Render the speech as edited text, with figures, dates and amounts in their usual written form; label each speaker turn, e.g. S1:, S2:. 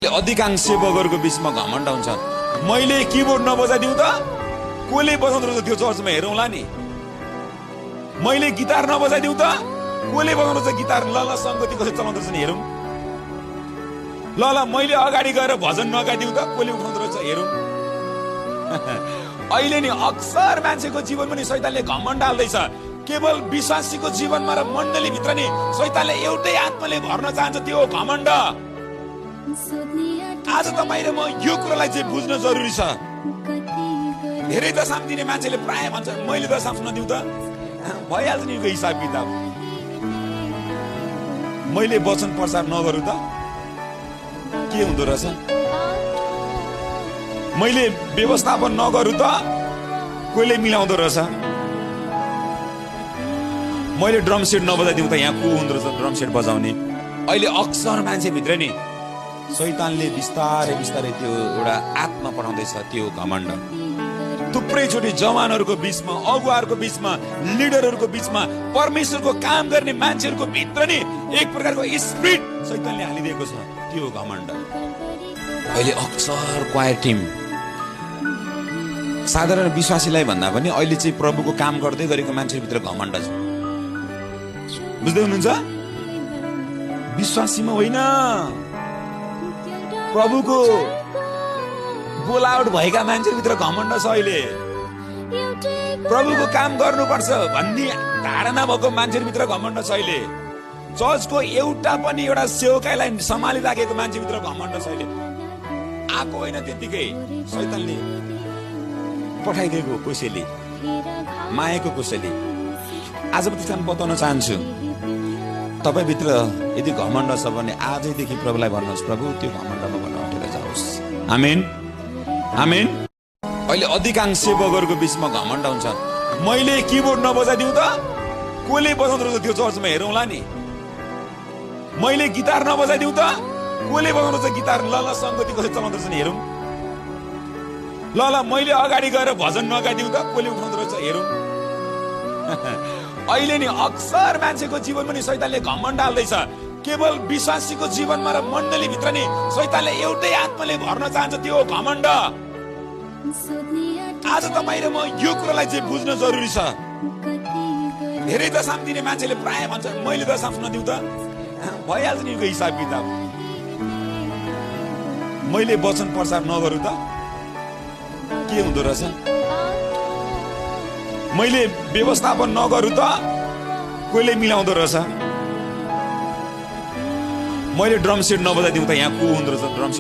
S1: अधिकांश सेवकहरूको बीचमा घमण्ड हुन्छ। मैले किबोर्ड नबजाइदिउँ त कसले बजाउँदो रहेछ त्यो चर्चमा हेरौँला नि। मैले गिटार नबजाइदिउँ त कसले बजाउँदो रहेछ गिटार, ल सङ्गति कसले चलाउँदो रहेछ नि हेरौँ। ल मैले अगाडि गएर भजन नगाइदिउँ त कसले उठाउँदो रहेछ हेरौँ। अहिले नि अक्सर मान्छेको जीवनमा नि शैतानले घमण्ड हाल्दैछ। केवल विश्वासीको जीवनमा र मण्डलीभित्र नि शैतानले एउटै आत्माले भर्न चाहन्छ, त्यो हो घमण्ड। आज तपाईँ र म यो कुरालाई चाहिँ बुझ्न जरुरी छ। धेरै दशाम दिने मान्छेले प्राय भन्छ मैले दशाम नदिउँ त भइहाल्छ नि, यो हिसाब किताब। मैले वचन प्रचार नगरौँ त के हुँदो रहेछ, मैले व्यवस्थापन नगरौँ त कसले मिलाउँदो रहेछ, मैले ड्रम सेट नबजाइदिउँ त यहाँ को हुँदो रहेछ ड्रम सेट बजाउने। अहिले अक्सर मान्छेभित्र नि शैतानले बिस्तारै बिस्तारै त्यो एउटा आत्मा पठाउँदैछ, त्यो घमण्ड। थुप्रै चोटि जवानहरूको बीचमा, अगुवाहरूको बीचमा, लिडरहरूको बीचमा, परमेश्वरको काम गर्ने मान्छेहरूको भित्र नि एक प्रकारको स्पिरिट शैतानले हालिदिएको छ, त्यो घमण्ड। अहिले अक्सर क्वायर टिम साधारण विश्वासीलाई भन्दा पनि अहिले चाहिँ प्रभुको काम गर्दै गरेको मान्छेभित्र घमण्ड छ। बुझ्दै हुनुहुन्छ? विश्वासीमा होइन, प्रभुको बोलावट भएका मान्छेभित्र घमण्ड छ। अहिले प्रभुको काम गर्नुपर्छ भन्ने धारणा भएको मान्छेभित्र घमण्ड छ। अहिले चर्चको एउटा पनि एउटा सेवकाईलाई सम्हालिराखेको मान्छेभित्र घमण्ड छ। अहिले आएको होइन, त्यतिकै शैतानले पठाइदिएको कसैले, मायाको कसैले। आज म त्यसलाई बताउन चाहन्छु, तपाईभित्र यदि घमण्ड छ भने आजैदेखि प्रभुलाई भन्नुहोस्, प्रभु त्यो घमण्डमा हटेर जाओस्। आमेन, आमेन। अहिले अधिकांश सेवकहरूको बीचमा घमण्ड हुन्छ। मैले किबोर्ड नबजाइदिउँ त कसले बजाउँदो रहेछ त्यो चर्चमा हेरौँला नि। मैले गिटार नबजाइदिउँ त कसले बजाउँदो रहेछ गिटार, ल सङ्गति कसले चलाउँदो रहेछ नि हेरौँ। ल मैले अगाडि गएर भजन नगाइदिउँ त कसले उठाउँदो रहेछ हेरौँ। अहिले नि अक्सर मान्छेको जीवनमा नि शैतानले घमण्ड हाल्दैछ। केवल विश्वासीको जीवनमा र मण्डलीभित्र नि शैतानले एउटै आत्माले भर्न चाहन्छ, त्यो हो घमण्ड। आज तपाईँ र म यो कुरालाई चाहिँ बुझ्न जरुरी छ। धेरै दशाम दिने मान्छेले प्राय भन्छ मैले दशाम नदिउँ त भइहाल्छ नि, यो हिसाब किताब। मैले वचन प्रचार नगरौँ त के हुँदो रहेछ, मैले व्यवस्थापन नगरौँ त कसले मिलाउँदो रहेछ, मैले ड्रम सेट नबजाइदिउँ त यहाँ को हुँदो रहेछ ड्रम सेट